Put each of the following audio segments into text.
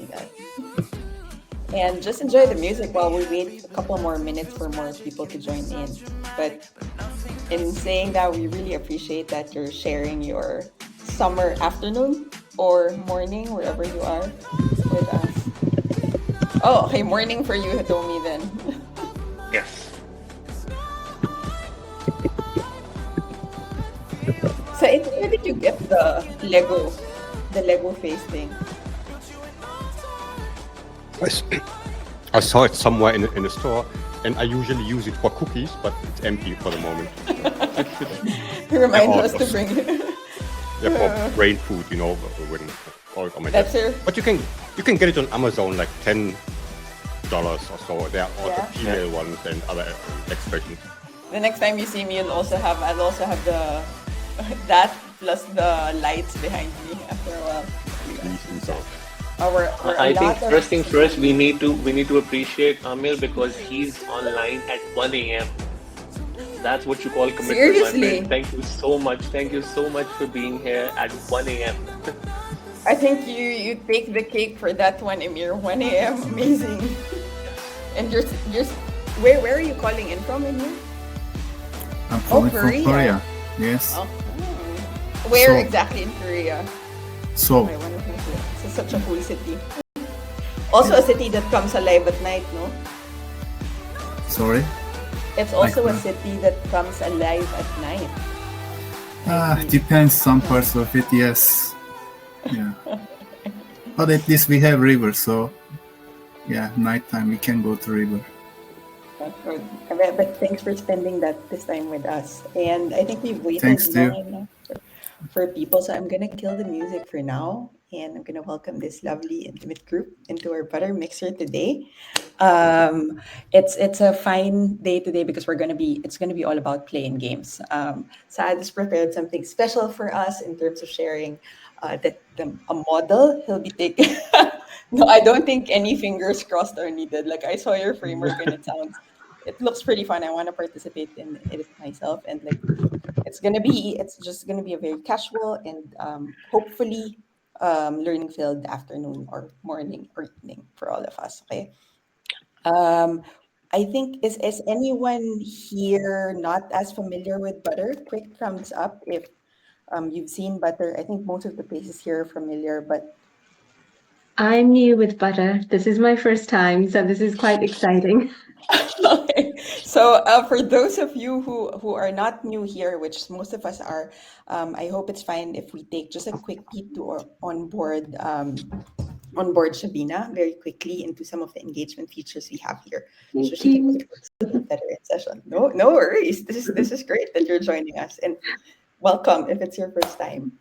see that. And just enjoy the music while we wait a couple more minutes for more people to join in. But in saying that, we really appreciate that you're sharing your summer afternoon or morning, wherever you are, with us. Oh, okay, morning for you, Hitomi, then. Yes. So, where did you get the Lego face thing? I, s- I saw it somewhere in a store, and I usually use it for cookies, but it's empty for the moment. It I reminds us to ordered, bring it. yeah, for brain food, when all on my That's desk. your, But you can get it on Amazon like $10 or so. There are also yeah. Yeah. female ones and other expressions. The next time you see me, I'll also have the that plus the lights behind me after a while. Please do so. We're a I think lot of first things first, we need to appreciate Amir because he's online at 1 a.m. That's what you call commitment, my friend. seriously. Thank you so much. Thank you so much for being here at 1 a.m. I think you take the cake for that one, Emir. 1 a.m. Amazing. Yes. And you're where are you calling in from, Emir? I'm Oh, calling from Korea. Korea. Yes. Oh. Where So, exactly in Korea? so Okay, one of my It's such a cool city. Also a city that comes alive at night, no? sorry. It's Like also a that. city that comes alive at night. I see. Depends some Yeah. parts of it. Yes. Yeah. But at least we have river, so yeah, nighttime we can go to river. That's good. But thanks for spending this time with us. And I think we've waited Thanks to long you. enough for people. So I'm gonna kill the music for now, and I'm gonna welcome this lovely intimate group into our butter mixer today. It's a fine day today because it's gonna be all about playing games. Saad has prepared something special for us in terms of sharing a model he'll be taking. No, I don't think any fingers crossed are needed. Like I saw your framework and it looks pretty fun. I want to participate in it myself, and like it's just gonna be a very casual and hopefully learning filled afternoon or morning or evening for all of us. Okay. Um, I think is anyone here not as familiar with butter? Quick thumbs up if you've seen butter. I think most of the faces here are familiar, but I'm new with butter. This is my first time, so this is quite exciting. okay. So for those of you who are not new here, which most of us are, I hope it's fine if we take just a quick peek to our onboard Shabina very quickly into some of the engagement features we have here, so Thank she can you. take us a bit better in session. No worries. This is great that you're joining us, and welcome if it's your first time.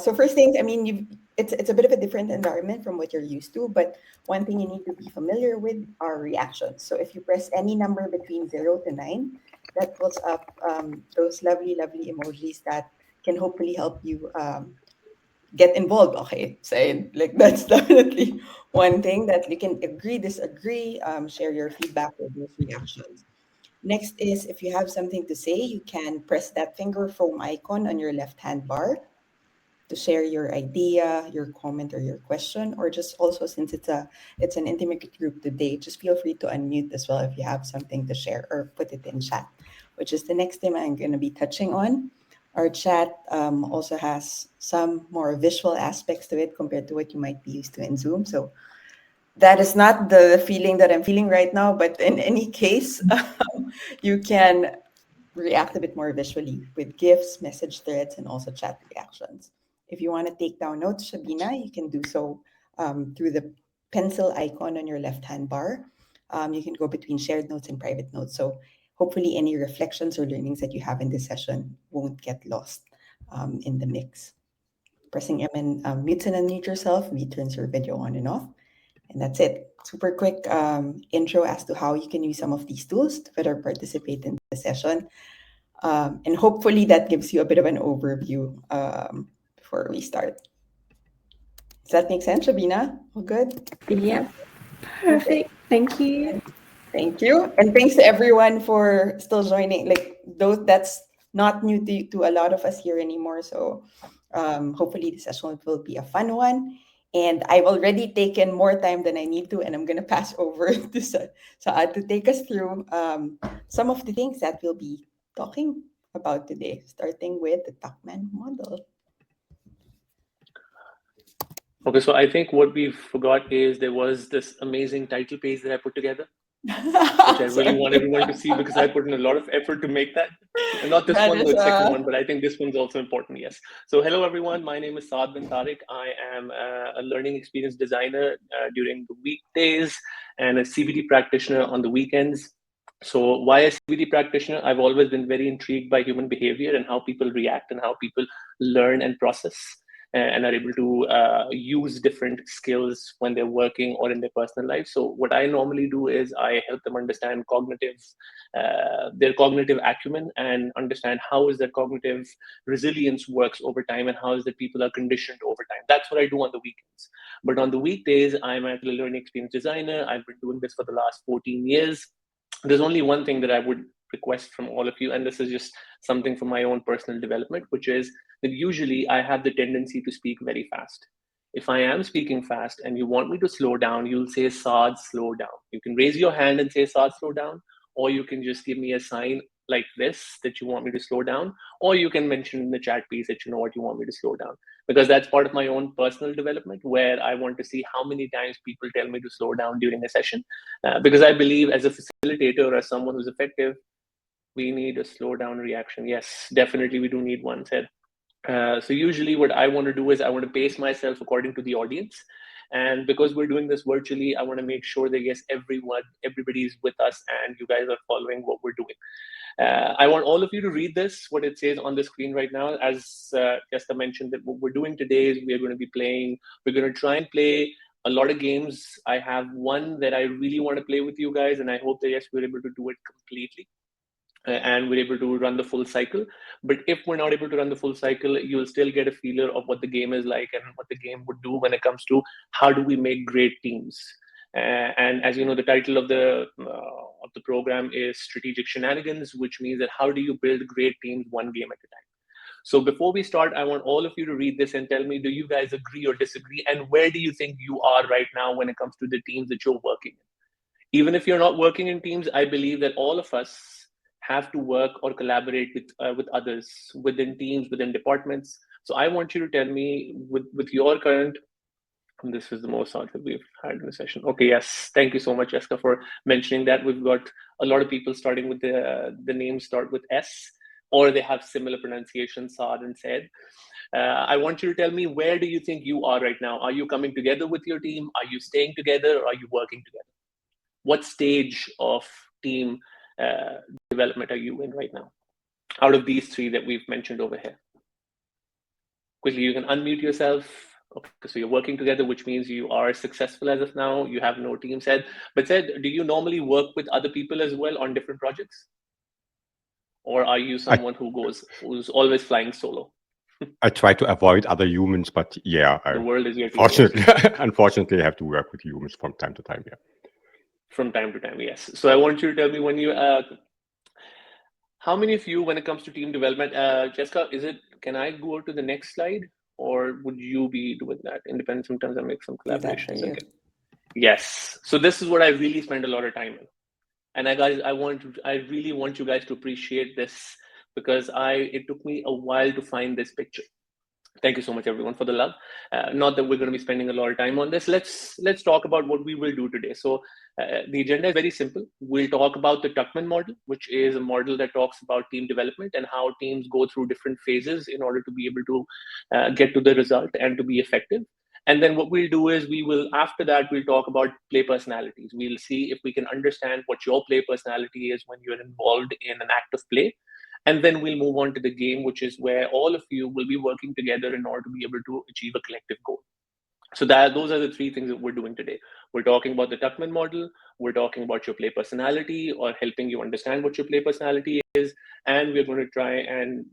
So first things, I mean, it's a bit of a different environment from what you're used to, but one thing you need to be familiar with are reactions. So if you press any number between 0 to 9, that pulls up those lovely emojis that can hopefully help you get involved. Okay, say like that's definitely one thing that you can agree, disagree, share your feedback with those reactions. Next is if you have something to say, you can press that finger foam icon on your left hand bar to share your idea, your comment, or your question, or just also since it's an intimate group today, just feel free to unmute as well if you have something to share or put it in chat, which is the next thing I'm going to be touching on. Our chat also has some more visual aspects to it compared to what you might be used to in Zoom. So that is not the feeling that I'm feeling right now, but in any case, you can react a bit more visually with GIFs, message threads, and also chat reactions. If you want to take down notes, Shabina, you can do so through the pencil icon on your left hand bar. You can go between shared notes and private notes. So hopefully, any reflections or learnings that you have in this session won't get lost in the mix. Pressing M and mute and unmute yourself, turns your video on and off. And that's it. Super quick intro as to how you can use some of these tools to better participate in the session. And hopefully that gives you a bit of an overview before we start. Does that make sense, Shabina? All good? Yep, Okay. perfect. Thank you. Thank you. And thanks to everyone for still joining. Like those that's not new to a lot of us here anymore. So hopefully the session will be a fun one. And I've already taken more time than I need to, and I'm going to pass over to Saad to take us through some of the things that we'll be talking about today, starting with the Tuckman model. Okay, so I think what we forgot is there was this amazing title page that I put together, which I really want Sorry. everyone to see because I put in a lot of effort to make that. And not this That one, is but the second one, but I think this one's also important, yes. So hello, everyone. My name is Saad Tariq. I am a learning experience designer during the weekdays and a CBT practitioner on the weekends. So why a CBT practitioner? I've always been very intrigued by human behavior and how people react and how people learn and process and are able to use different skills when they're working or in their personal life. So what I normally do is I help them understand their cognitive acumen and understand how is their cognitive resilience works over time and how is that people are conditioned over time. That's what I do on the weekends. But on the weekdays, I'm actually a learning experience designer. I've been doing this for the last 14 years. There's only one thing that I would request from all of you, and this is just something for my own personal development, which is that usually I have the tendency to speak very fast. If I am speaking fast and you want me to slow down, you'll say, Saad, slow down. You can raise your hand and say, Saad, slow down, or you can just give me a sign like this that you want me to slow down, or you can mention in the chat piece that you know what you want me to slow down, because that's part of my own personal development where I want to see how many times people tell me to slow down during a session, because I believe as a facilitator or as someone who's effective, we need a slow down reaction. Yes, definitely we do need one, said. So usually what I want to do is I want to pace myself according to the audience. And because we're doing this virtually, I want to make sure that yes, everybody is with us and you guys are following what we're doing. I want all of you to read this, what it says on the screen right now. As Jessica mentioned, that what we're doing today is we're going to be playing, we're going to try and play a lot of games. I have one that I really want to play with you guys, and I hope that yes, we're able to do it completely. And we're able to run the full cycle. But if we're not able to run the full cycle, you'll still get a feeler of what the game is like and what the game would do when it comes to how do we make great teams. And as you know, the title of the program is Strategic Shenanigans, which means that how do you build great teams one game at a time. So before we start, I want all of you to read this and tell me, do you guys agree or disagree? And where do you think you are right now when it comes to the teams that you're working in? Even if you're not working in teams, I believe that all of us have to work or collaborate with others within teams, within departments. So I want you to tell me with your current, and this is the most that we've had in the session. Okay, yes, thank you so much, Jessica, for mentioning that. We've got a lot of people starting with the names start with S, or they have similar pronunciation, Saad and Said. I want you to tell me, where do you think you are right now? Are you coming together with your team? Are you staying together? Or are you working together? What stage of team development are you in right now out of these three that we've mentioned over here? Quickly, you can unmute yourself. Okay, so you're working together, which means you are successful as of now. You have no team. Said, but Said, do you normally work with other people as well on different projects? Or are you someone who's always flying solo? I try to avoid other humans, but yeah, the world is your team. Unfortunately, I have to work with humans from time to time. Yeah. From time to time, yes. So I want you to tell me when you, how many of you, when it comes to team development, Jessica, can I go to the next slide, or would you be doing that? Independent, sometimes I make some collaborations again. Yes. So this is what I really spend a lot of time in. And I really want you guys to appreciate this, because it took me a while to find this picture. Thank you so much, everyone, for the love. Not that we're going to be spending a lot of time on this. Let's talk about what we will do today. So the agenda is very simple. We'll talk about the Tuckman model, which is a model that talks about team development and how teams go through different phases in order to be able to get to the result and to be effective. And then what we'll do is after that, we'll talk about play personalities. We'll see if we can understand what your play personality is when you're involved in an act of play. And then we'll move on to the game, which is where all of you will be working together in order to be able to achieve a collective goal. So those are the three things that we're doing today. We're talking about the Tuckman model. We're talking about your play personality, or helping you understand what your play personality is. And we're going to try and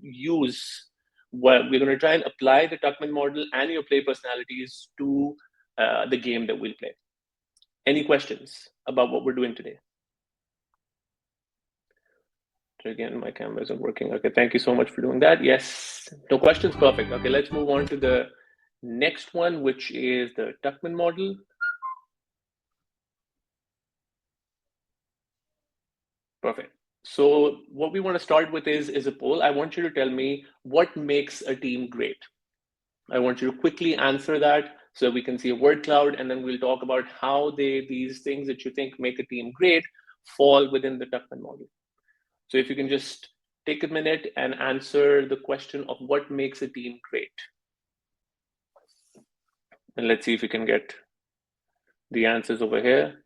apply the Tuckman model and your play personalities to the game that we'll play. Any questions about what we're doing today? Again, my camera isn't working. Okay, thank you so much for doing that. Yes, no questions. Perfect. Okay, let's move on to the next one, which is the Tuckman model. Perfect. So what we want to start with is a poll. I want you to tell me what makes a team great. I want you to quickly answer that so we can see a word cloud, and then we'll talk about how these things that you think make a team great fall within the Tuckman model. So if you can just take a minute and answer the question of what makes a team great. And let's see if we can get the answers over here.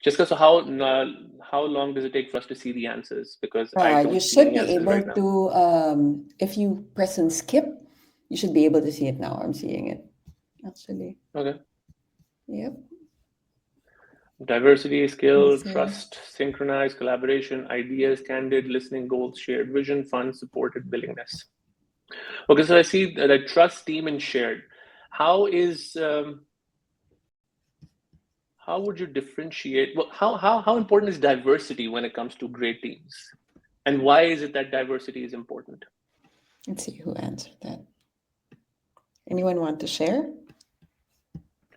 Jessica, so how long does it take for us to see the answers? Because I don't You see should any be answers able right now. to, if you press and skip, you should be able to see it now. I'm seeing it, actually. Okay. Yep. Diversity, skill, Let's see. trust, synchronize, collaboration, ideas, candid, listening, goals, shared vision, fun, supported, willingness. Okay, so I see that trust, team, and shared. How would you differentiate? Well, how important is diversity when it comes to great teams? And why is it that diversity is important? Let's see who answered that. Anyone want to share?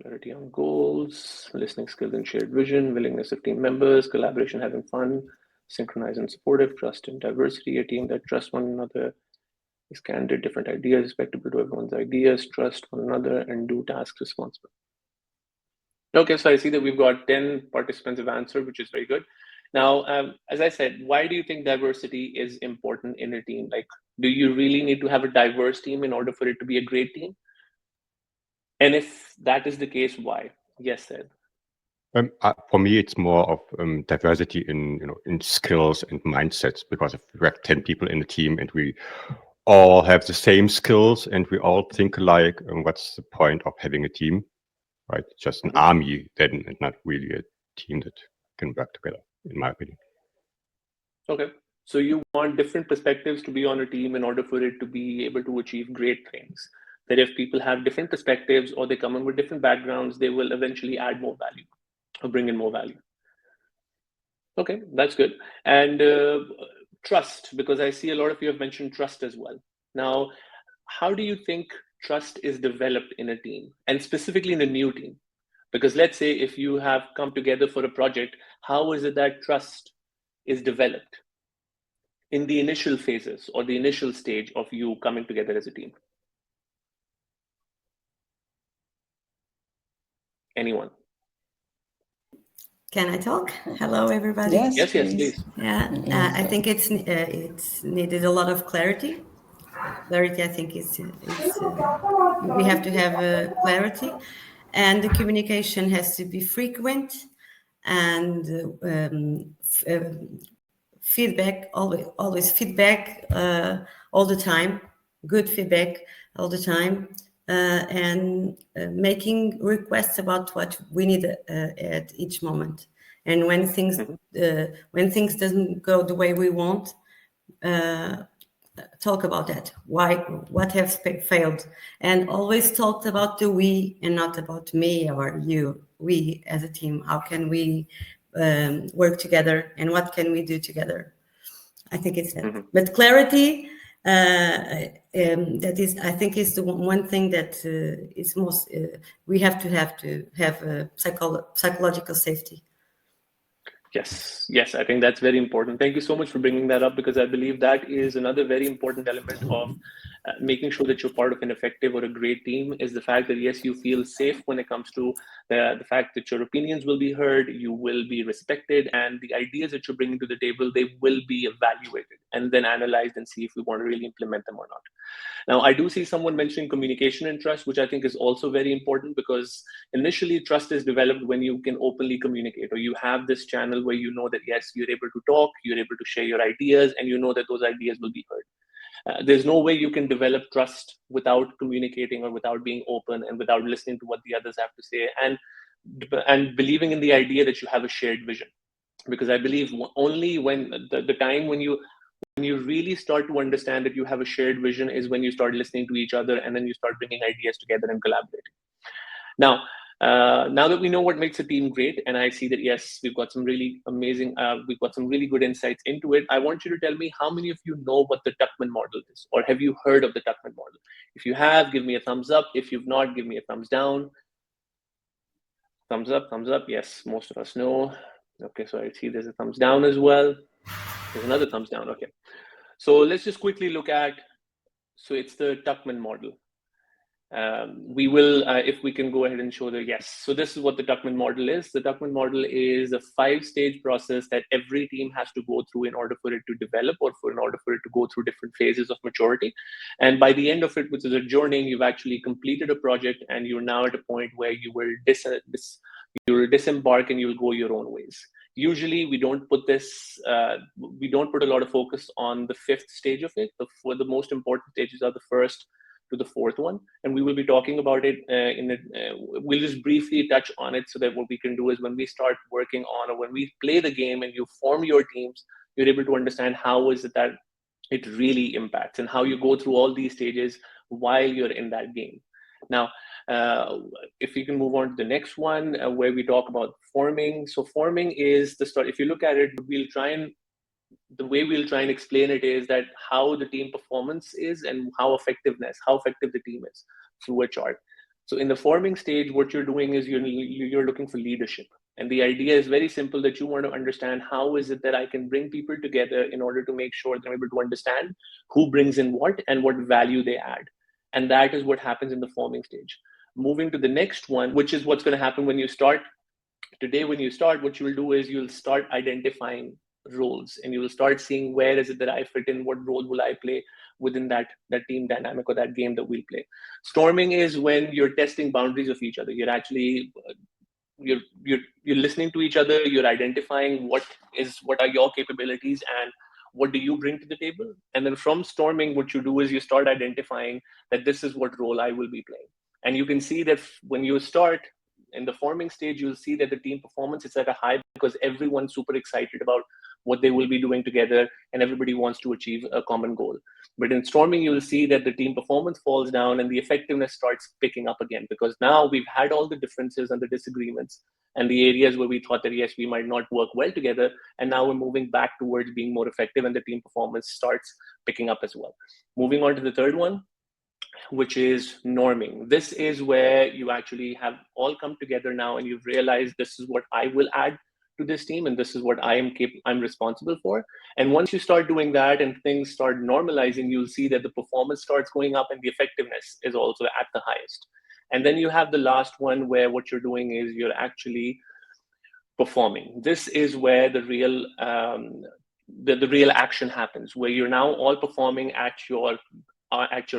Clarity on goals, listening skills and shared vision, willingness of team members, collaboration, having fun, synchronized and supportive, trust and diversity, a team that trusts one another, is candid, different ideas, respectable to everyone's ideas, trust one another, and do tasks responsibly. Okay, so I see that we've got 10 participants have answered, which is very good. Now, as I said, why do you think diversity is important in a team? Like, do you really need to have a diverse team in order for it to be a great team? And if that is the case, why? Yes, Ed. For me, it's more of diversity in skills and mindsets, because if we have 10 people in the team and we all have the same skills and we all think alike, what's the point of having a team, right? Just an army then, and not really a team that can work together, in my opinion. Okay. So you want different perspectives to be on a team in order for it to be able to achieve great things. That if people have different perspectives or they come in with different backgrounds, they will eventually add more value or bring in more value. Okay, that's good. And trust, because I see a lot of you have mentioned trust as well. Now, how do you think trust is developed in a team, and specifically in a new team? Because let's say if you have come together for a project, how is it that trust is developed in the initial phases or the initial stage of you coming together as a team? Anyone? Can I talk? Hello, everybody. Yes, please. Yeah, I think it's needed a lot of clarity. Clarity, I think, we have to have clarity, and the communication has to be frequent, and feedback, always feedback all the time, good feedback all the time, and making requests about what we need at each moment. And when things doesn't go the way we want, talk about that. Why? What has failed? And always talk about the we and not about me or you. We as a team. How can we work together? And what can we do together? I think it's that. But clarity. That is, I think, is the one thing that is most. We have to have psychological safety. Yes, I think that's very important. Thank you so much for bringing that up, because I believe that is another very important element of making sure that you're part of an effective or a great team, is the fact that, yes, you feel safe when it comes to the fact that your opinions will be heard, you will be respected, and the ideas that you're bringing to the table, they will be evaluated and then analyzed and see if we want to really implement them or not. Now, I do see someone mentioning communication and trust, which I think is also very important, because initially trust is developed when you can openly communicate, or you have this channel where you know that, yes, you're able to talk, you're able to share your ideas, and you know that those ideas will be heard. There's no way you can develop trust without communicating or without being open and without listening to what the others have to say, and believing in the idea that you have a shared vision. Because I believe only when the time when you really start to understand that you have a shared vision is when you start listening to each other, and then you start bringing ideas together and collaborating. Now, Now that we know what makes a team great, and I see that, yes, we've got some really amazing, we've got some really good insights into it, I want you to tell me how many of you know what the Tuckman model is, or have you heard of the Tuckman model? If you have, give me a thumbs up. If you've not, give me a thumbs down. Thumbs up, thumbs up. Yes, most of us know. Okay, so I see there's a thumbs down as well. There's another thumbs down. Okay. So let's just quickly look at, so it's the Tuckman model. We will, if we can go ahead and show the, yes. So this is what the Tuckman model is. The Tuckman model is a 5-stage process that every team has to go through in order for it to develop, or in order for it to go through different phases of maturity. And by the end of it, which is a journey, you've actually completed a project, and you're now at a point where you will disembark and you'll go your own ways. Usually we don't put this, we don't put a lot of focus on the 5th stage of it. For the most important stages are the 1st to the 4th one, and we will be talking about it we'll just briefly touch on it, so that what we can do is when we start working on, or when we play the game and you form your teams, you're able to understand how is it that it really impacts, and how you go through all these stages while you're in that game. Now, if we can move on to the next one, where we talk about forming. So forming is the start. If you look at it, the way we'll try and explain it is that how the team performance is, and how effective the team is through a chart. So in the forming stage, what you're doing is you're looking for leadership. And the idea is very simple, that you want to understand how is it that I can bring people together in order to make sure they're able to understand who brings in what and what value they add. And that is what happens in the forming stage. Moving to the next one, which is what's going to happen when you start. Today, when you start, what you will do is you'll start identifying roles, and you will start seeing where is it that I fit in, what role will I play within that team dynamic, or that game that we'll play. Storming is when you're testing boundaries of each other. You're actually you're listening to each other, you're identifying what are your capabilities and what do you bring to the table. And then from storming, what you do is you start identifying that this is what role I will be playing. And you can see that when you start in the forming stage, you'll see that the team performance is at a high, because everyone's super excited about what they will be doing together, and everybody wants to achieve a common goal. But in storming, you'll see that the team performance falls down and the effectiveness starts picking up again, because now we've had all the differences and the disagreements and the areas where we thought that, yes, we might not work well together. And now we're moving back towards being more effective, and the team performance starts picking up as well. Moving on to the third one, which is norming. This is where you actually have all come together now, and you've realized this is what I will add to this team, and this is what I'm responsible for. And once you start doing that and things start normalizing, you'll see that the performance starts going up and the effectiveness is also at the highest. And then you have the last one, where what you're doing is you're actually performing. This is where the real the real action happens, where you're now all performing at your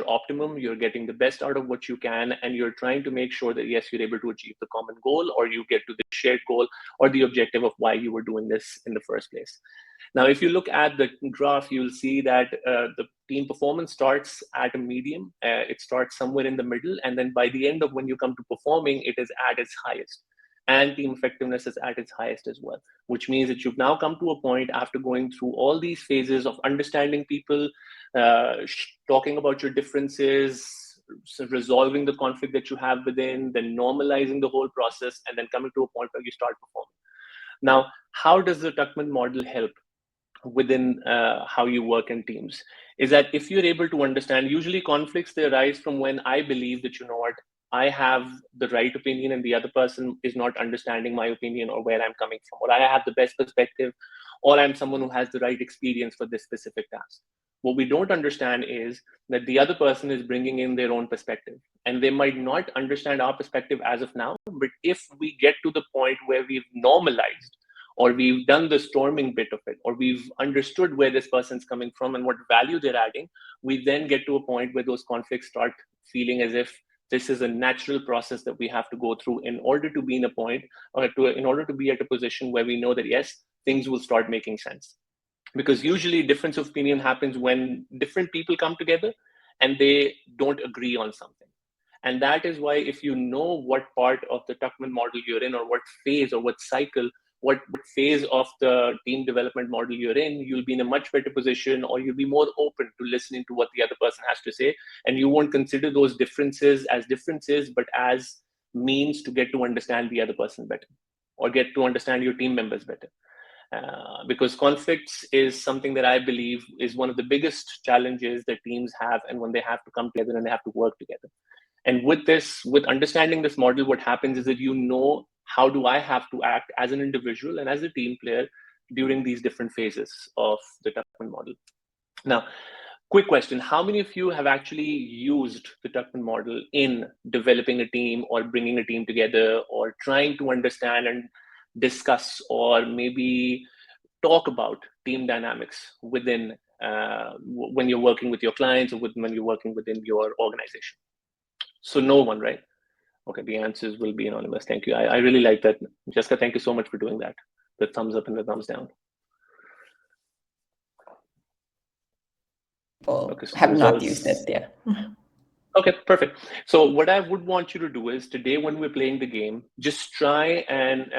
optimum. You're getting the best out of what you can, and you're trying to make sure that, yes, you're able to achieve the common goal, or you get to the shared goal, or the objective of why you were doing this in the first place. Now, if you look at the graph, you'll see that the team performance starts at a medium. It starts somewhere in the middle, and then by the end of when you come to performing, it is at its highest. And team effectiveness is at its highest as well, which means that you've now come to a point, after going through all these phases of understanding people, talking about your differences, resolving the conflict that you have within, then normalizing the whole process, and then coming to a point where you start performing. Now, how does the Tuckman model help within how you work in teams? Is that if you're able to understand, usually conflicts, they arise from when I believe that, you know what, I have the right opinion and the other person is not understanding my opinion, or where I'm coming from, or I have the best perspective, or I'm someone who has the right experience for this specific task. What we don't understand is that the other person is bringing in their own perspective, and they might not understand our perspective as of now. But if we get to the point where we've normalized, or we've done the storming bit of it, or we've understood where this person's coming from and what value they're adding, we then get to a point where those conflicts start feeling as if this is a natural process that we have to go through in order to be in a point, or in order to be at a position where we know that, yes, things will start making sense. Because usually difference of opinion happens when different people come together and they don't agree on something. And that is why, if you know what part of the Tuckman model you're in, or what phase or what cycle, what phase of the team development model you're in, you'll be in a much better position, or you'll be more open to listening to what the other person has to say. And you won't consider those differences as differences, but as means to get to understand the other person better, or get to understand your team members better. Because conflicts is something that I believe is one of the biggest challenges that teams have, and when they have to come together and they have to work together. And with understanding this model, what happens is that how do I have to act as an individual and as a team player during these different phases of the Tuckman model. Now, quick question, how many of you have actually used the Tuckman model in developing a team or bringing a team together or trying to understand and discuss or maybe talk about team dynamics within when you're working with your clients or when you're working within your organization? So no one, right? Okay, the answers will be anonymous. Thank you. I really like that. Jessica, thank you so much for doing that. The thumbs up and the thumbs down. Okay, so have not used it, yeah. Okay, perfect. So what I would want you to do is today when we're playing the game, just try and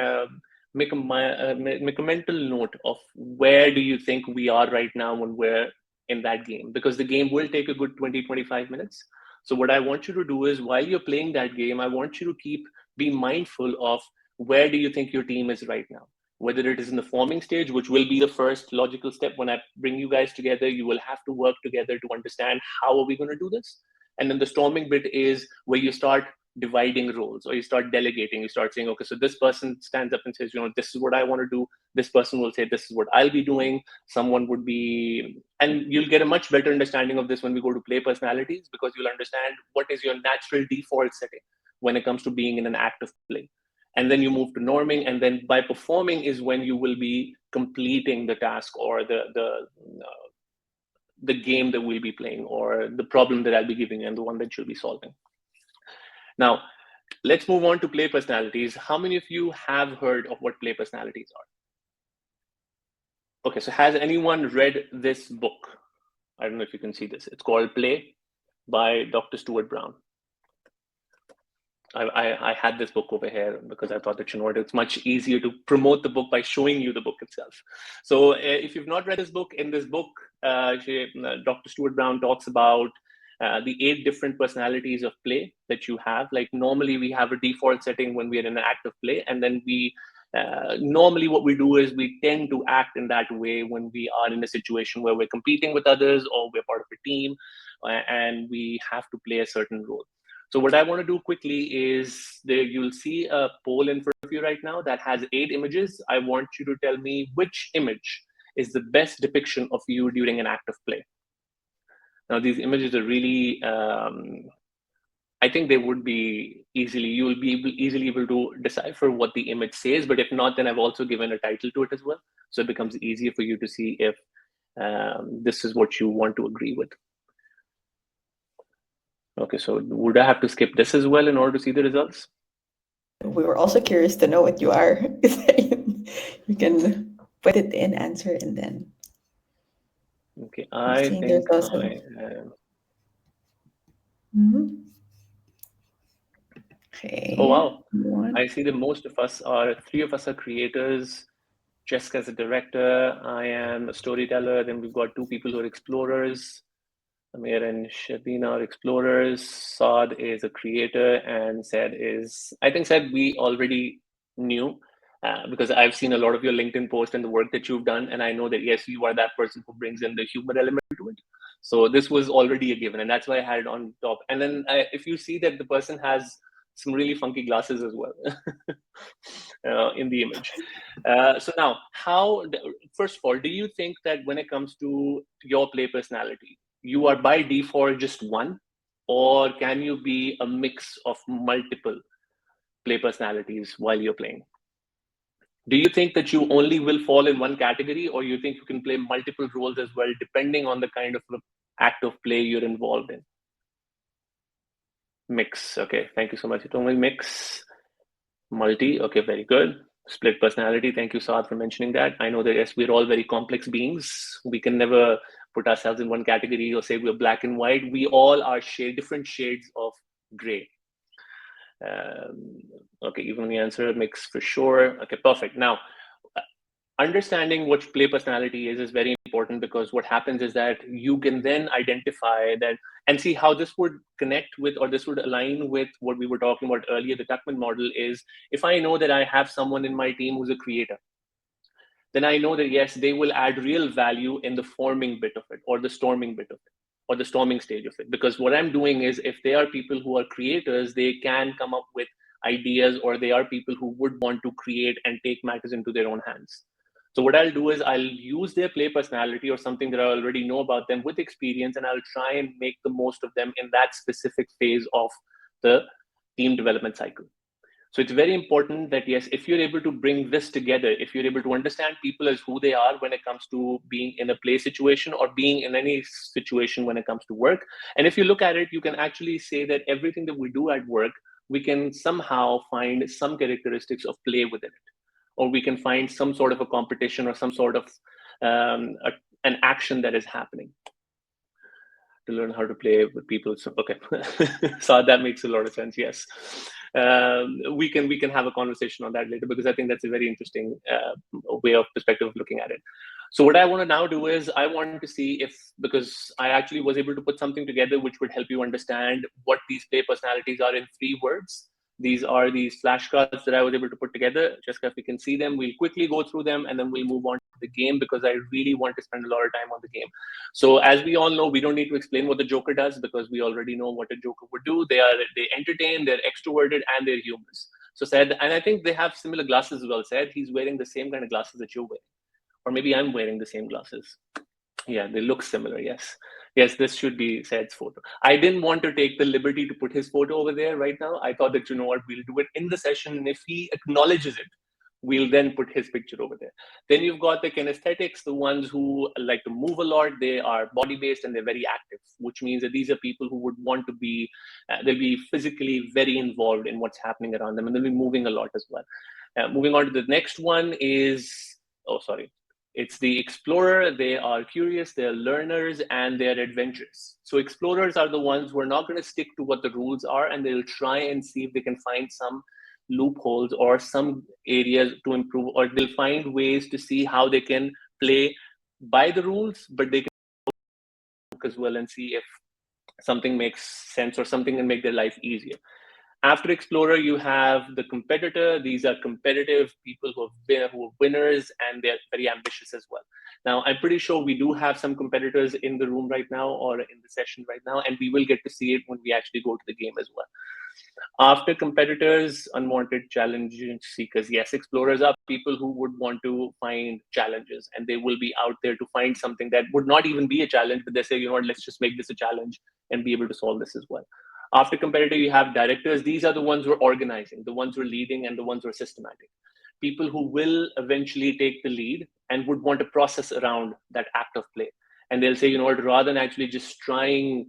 make a mental note of where do you think we are right now when we're in that game, because the game will take a good 20-25 minutes. So what I want you to do is while you're playing that game, I want you to be mindful of where do you think your team is right now, whether it is in the forming stage, which will be the first logical step. When I bring you guys together, you will have to work together to understand how are we going to do this. And then the storming bit is where you start dividing roles, or you start delegating. You start saying, okay, so this person stands up and says, this is what I want to do. This person will say, this is what I'll be doing. Someone would be, and you'll get a much better understanding of this when we go to play personalities, because you'll understand what is your natural default setting when it comes to being in an active play. And then you move to norming, and then by performing is when you will be completing the task or the game that we'll be playing, or the problem that I'll be giving you and the one that you'll be solving. Now, let's move on to play personalities. How many of you have heard of what play personalities are? Okay, so has anyone read this book? I don't know if you can see this. It's called Play by Dr. Stuart Brown. I had this book over here because I thought that, it's much easier to promote the book by showing you the book itself. So if you've not read this book, in this book, Dr. Stuart Brown talks about the 8 different personalities of play that you have. Like normally we have a default setting when we are in an active play. And then normally what we do is we tend to act in that way when we are in a situation where we're competing with others or we're part of a team and we have to play a certain role. So what I want to do quickly is you'll see a poll in front of you right now that has 8 images. I want you to tell me which image is the best depiction of you during an active play. Now, these images are really, I think they would be you'll be easily able to decipher what the image says, but if not, then I've also given a title to it as well. So it becomes easier for you to see if this is what you want to agree with. Okay, so would I have to skip this as well in order to see the results? We were also curious to know what you are. You can put it in, answer, and then. Okay, I think I am. Mm-hmm. Okay. Oh, wow. I see that most of us 3 of us are creators. Jessica's a director. I am a storyteller. Then we've got 2 people who are explorers. Amir and Shabina are explorers. Saad is a creator, and Saad we already knew because I've seen a lot of your LinkedIn posts and the work that you've done, and I know that yes, you are that person who brings in the humor element to it. So this was already a given, and that's why I had it on top. And then if you see that the person has some really funky glasses as well in the image. So now, first of all, do you think that when it comes to your play personality, you are by default just one, or can you be a mix of multiple play personalities while you're playing? Do you think that you only will fall in one category, or you think you can play multiple roles as well, depending on the kind of act of play you're involved in? Mix. Okay, thank you so much. You told me mix, multi. Okay, very good. Split personality. Thank you, Saad, for mentioning that. I know that yes, we're all very complex beings. We can never put ourselves in one category or say we're black and white. We all are different shades of gray. Okay, even the answer mix for sure. Okay, perfect. Now, understanding what play personality is very important. important, because what happens is that you can then identify that and see how this would connect with, or this would align with what we were talking about earlier. The Tuckman model is, if I know that I have someone in my team who's a creator, then I know that, yes, they will add real value in the forming bit of it, or the storming bit of it, or the storming stage of it. Because what I'm doing is, if they are people who are creators, they can come up with ideas, or they are people who would want to create and take matters into their own hands. So what I'll do is I'll use their play personality or something that I already know about them with experience, and I'll try and make the most of them in that specific phase of the team development cycle. So it's very important that, yes, if you're able to bring this together, if you're able to understand people as who they are when it comes to being in a play situation or being in any situation when it comes to work. And if you look at it, you can actually say that everything that we do at work, we can somehow find some characteristics of play within it, or we can find some sort of a competition or some sort of an action that is happening to learn how to play with people. So, okay, so that makes a lot of sense. Yes, we can have a conversation on that later, because I think that's a very interesting way of perspective of looking at it. So what I want to now do is I want to see if, because I actually was able to put something together which would help you understand what these play personalities are in 3 words. These are these flashcards that I was able to put together. Just if we can see them, we'll quickly go through them, and then we'll move on to the game, because I really want to spend a lot of time on the game. So as we all know, we don't need to explain what the Joker does, because we already know what a Joker would do. They entertain, they're extroverted, and they're humorous. So Saad, and I think they have similar glasses as well. Saad, he's wearing the same kind of glasses that you're wearing. Or maybe I'm wearing the same glasses. Yeah, they look similar, yes. Yes, this should be Saad's photo. I didn't want to take the liberty to put his photo over there right now. I thought that, you know what, we'll do it in the session, and if he acknowledges it, we'll then put his picture over there. Then you've got the kinesthetics, the ones who like to move a lot. They are body-based and they're very active, which means that these are people who would want to be, they'll be physically very involved in what's happening around them, and they'll be moving a lot as well. Moving on to the next one is, it's the explorer. They are curious, they're learners, and they're adventurous. So explorers are the ones who are not going to stick to what the rules are, and they'll try and see if they can find some loopholes or some areas to improve, or they'll find ways to see how they can play by the rules, but they can look as well and see if something makes sense or something can make their life easier. After explorer, you have the competitor. These are competitive people who are winners, and they're very ambitious as well. Now, I'm pretty sure we do have some competitors in the room right now, or in the session right now, and we will get to see it when we actually go to the game as well. After competitors, unwanted challenge seekers. Yes, explorers are people who would want to find challenges, and they will be out there to find something that would not even be a challenge, but they say, you know what, let's just make this a challenge and be able to solve this as well. After competitor, you have directors. These are the ones who are organizing, the ones who are leading, and the ones who are systematic. People who will eventually take the lead and would want to process around that act of play. And they'll say, you know what, rather than actually just trying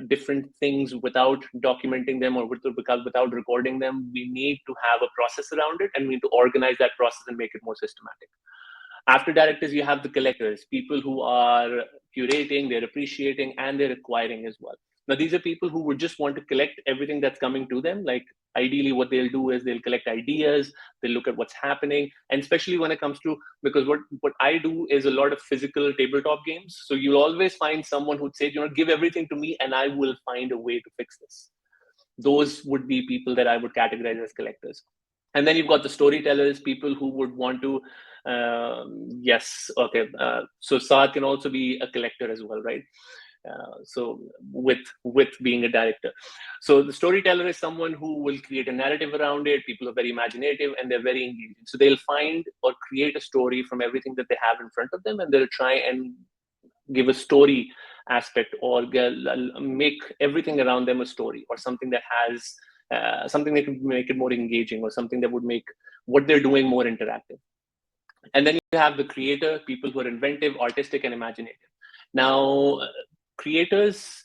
different things without documenting them or without recording them, we need to have a process around it, and we need to organize that process and make it more systematic. After directors, you have the collectors, people who are curating, they're appreciating, and they're acquiring as well. Now, these are people who would just want to collect everything that's coming to them. Like, ideally, what they'll do is they'll collect ideas, they'll look at what's happening, and especially when it comes to, because what I do is a lot of physical tabletop games. So you'll always find someone who'd say, you know, give everything to me and I will find a way to fix this. Those would be people that I would categorize as collectors. And then you've got the storytellers, people who would want to, so Saad can also be a collector as well, right? So with being a director. So the storyteller is someone who will create a narrative around it. People are very imaginative and they're very engaging. So they'll find or create a story from everything that they have in front of them, and they'll try and give a story aspect or make everything around them a story, or something that has something that can make it more engaging, or something that would make what they're doing more interactive. And then you have the creator, people who are inventive, artistic, and imaginative. Now, creators,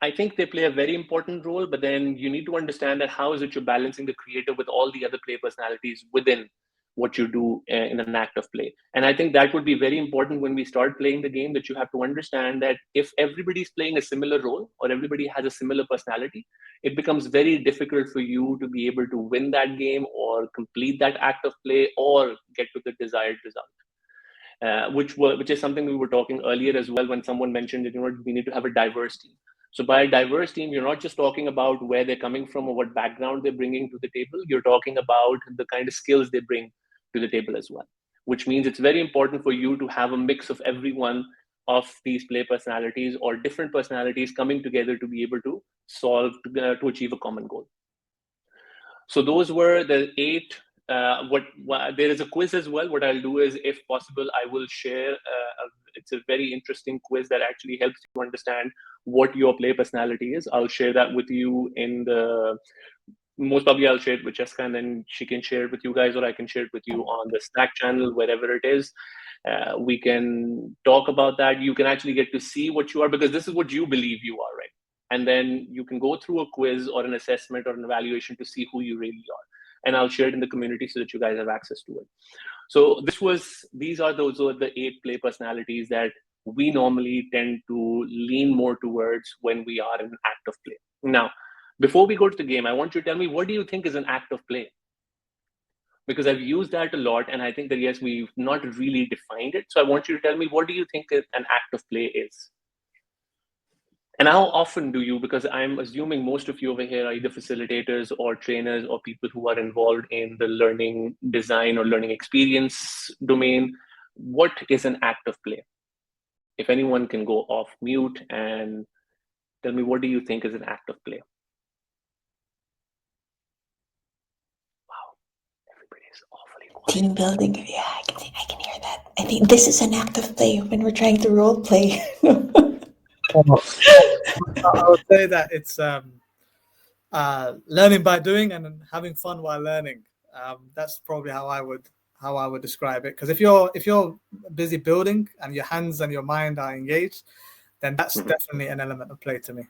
I think they play a very important role, but then you need to understand that how is it you're balancing the creator with all the other play personalities within what you do in an act of play. And I think that would be very important when we start playing the game, that you have to understand that if everybody's playing a similar role or everybody has a similar personality, it becomes very difficult for you to be able to win that game or complete that act of play or get to the desired result. which is something we were talking earlier as well when someone mentioned that we need to have a diverse team. So by a diverse team, you're not just talking about where they're coming from or what background they're bringing to the table. You're talking about the kind of skills they bring to the table as well, which means it's very important for you to have a mix of every one of these play personalities or different personalities coming together to be able to solve, to achieve a common goal. So those were the 8. There is a quiz as well. What I'll do is, if possible, I will share. It's a very interesting quiz that actually helps you understand what your play personality is. I'll share that with you in the. Most probably, I'll share it with Jessica, and then she can share it with you guys, or I can share it with you on the Slack channel, wherever it is. We can talk about that. You can actually get to see what you are, because this is what you believe you are, right? And then you can go through a quiz or an assessment or an evaluation to see who you really are. And I'll share it in the community so that you guys have access to it. So these are the 8 play personalities that we normally tend to lean more towards when we are in an act of play. Now, before we go to the game, I want you to tell me, what do you think is an act of play? Because I've used that a lot, and I think that, yes, we've not really defined it. So I want you to tell me, what do you think an act of play is? And how often do you, because I'm assuming most of you over here are either facilitators or trainers or people who are involved in the learning design or learning experience domain, what is an act of play? If anyone can go off mute and tell me, what do you think is an act of play? Wow, everybody is awfully quiet. Team building, yeah, I can hear that. I think this is an act of play when we're trying to role play. I would say that it's learning by doing and having fun while learning. That's probably how I would describe it. Because if you're busy building and your hands and your mind are engaged, then that's definitely an element of play to me.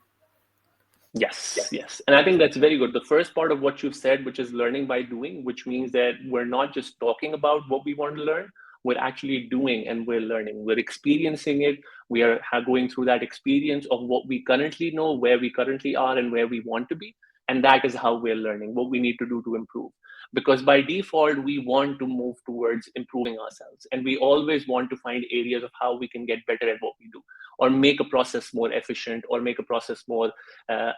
Yes. And I think that's very good. The first part of what you've said, which is learning by doing, which means that we're not just talking about what we want to learn, we're actually doing and we're learning. We're experiencing it. We are going through that experience of what we currently know, where we currently are, and where we want to be. And that is how we're learning, what we need to do to improve. Because by default, we want to move towards improving ourselves. And we always want to find areas of how we can get better at what we do, or make a process more efficient, or make a process more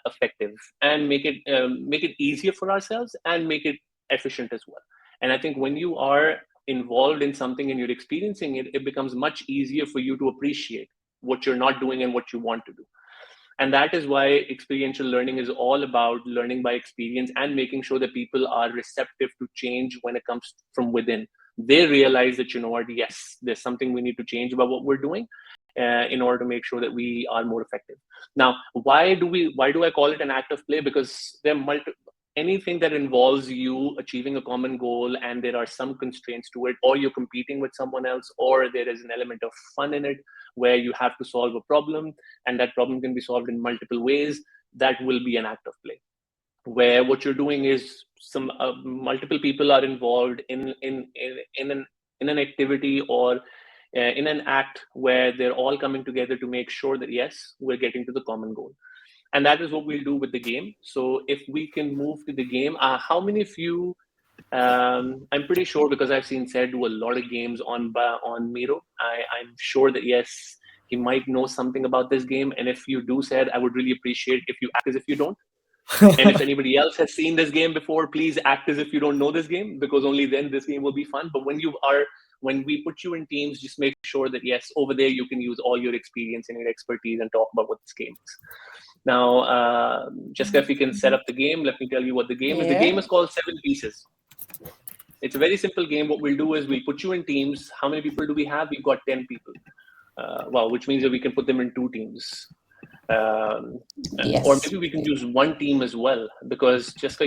effective, and make it easier for ourselves and make it efficient as well. And I think when you are involved in something and you're experiencing it, it becomes much easier for you to appreciate what you're not doing and what you want to do. And that is why experiential learning is all about learning by experience and making sure that people are receptive to change when it comes from within. They realize that, yes, there's something we need to change about what we're doing in order to make sure that we are more effective. Now, why do I call it an act of play? Because there are anything that involves you achieving a common goal and there are some constraints to it, or you're competing with someone else, or there is an element of fun in it where you have to solve a problem and that problem can be solved in multiple ways, that will be an act of play. Where what you're doing is some multiple people are involved in an activity or in an act where they're all coming together to make sure that, yes, we're getting to the common goal. And that is what we'll do with the game. So if we can move to the game, how many of you, I'm pretty sure, because I've seen Saad do a lot of games on Miro, I'm sure that, yes, he might know something about this game. And if you do, Saad, I would really appreciate if you act as if you don't. And if anybody else has seen this game before, please act as if you don't know this game, because only then this game will be fun. But when we put you in teams, just make sure that, yes, over there you can use all your experience and your expertise and talk about what this game is. Now, Jessica, if you can set up the game, let me tell you what the game is. The game is called 7 Pieces. It's a very simple game. What we'll do is we'll put you in teams. How many people do we have? We've got 10 people. Which means that we can put them in 2 teams. Yes. Or maybe we can use 1 team as well, because Jessica,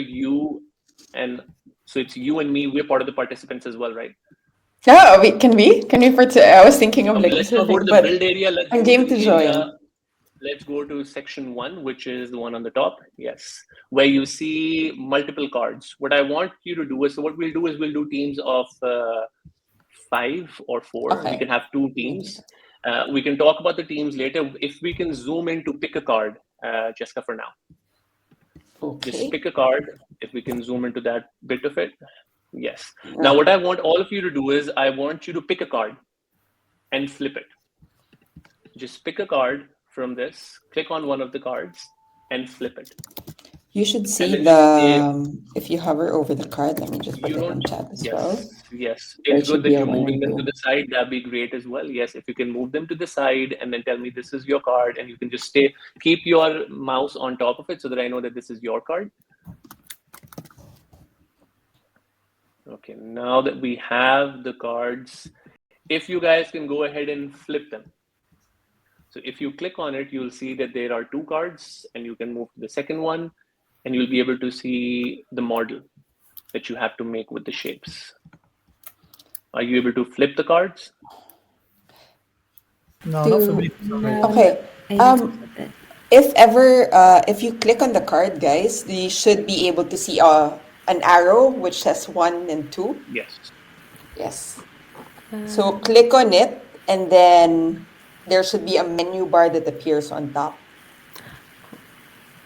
so it's you and me, we're part of the participants as well, right? Oh, can we? I was thinking of let's go to the build area. I'm game to join. Let's go to section 1, which is the one on the top. Yes, where you see multiple cards. What I want you to do is, so what we'll do is we'll do teams of 5 or 4. Okay. We can have 2 teams. We can talk about the teams later. If we can zoom in to pick a card, Jessica, for now. Okay. Just pick a card. If we can zoom into that bit of it. Yes. Now, what I want all of you to do is I want you to pick a card. and flip it. Just pick a card from this, click on one of the cards, and flip it. You should see then the, if you hover over the card, let me just put You it don't. in chat as Yes, well. yes. There It's good should that be a you're 1 moving and them to 2. the side. That'd be great as well. Yes, if you can move them to the side and then tell me this is your card, and you can just keep your mouse on top of it so that I know that this is your card. Okay, now that we have the cards, if you guys can go ahead and flip them. So if you click on it, you'll see that there are 2 cards, and you can move to the second one, and you'll be able to see the model that you have to make with the shapes. Are you able to flip the cards? No, not for me. No, Okay. I need to flip it. If ever, if you click on the card, guys, you should be able to see an arrow which says 1 and 2. Yes. Yes. So click on it, and then there should be a menu bar that appears on top.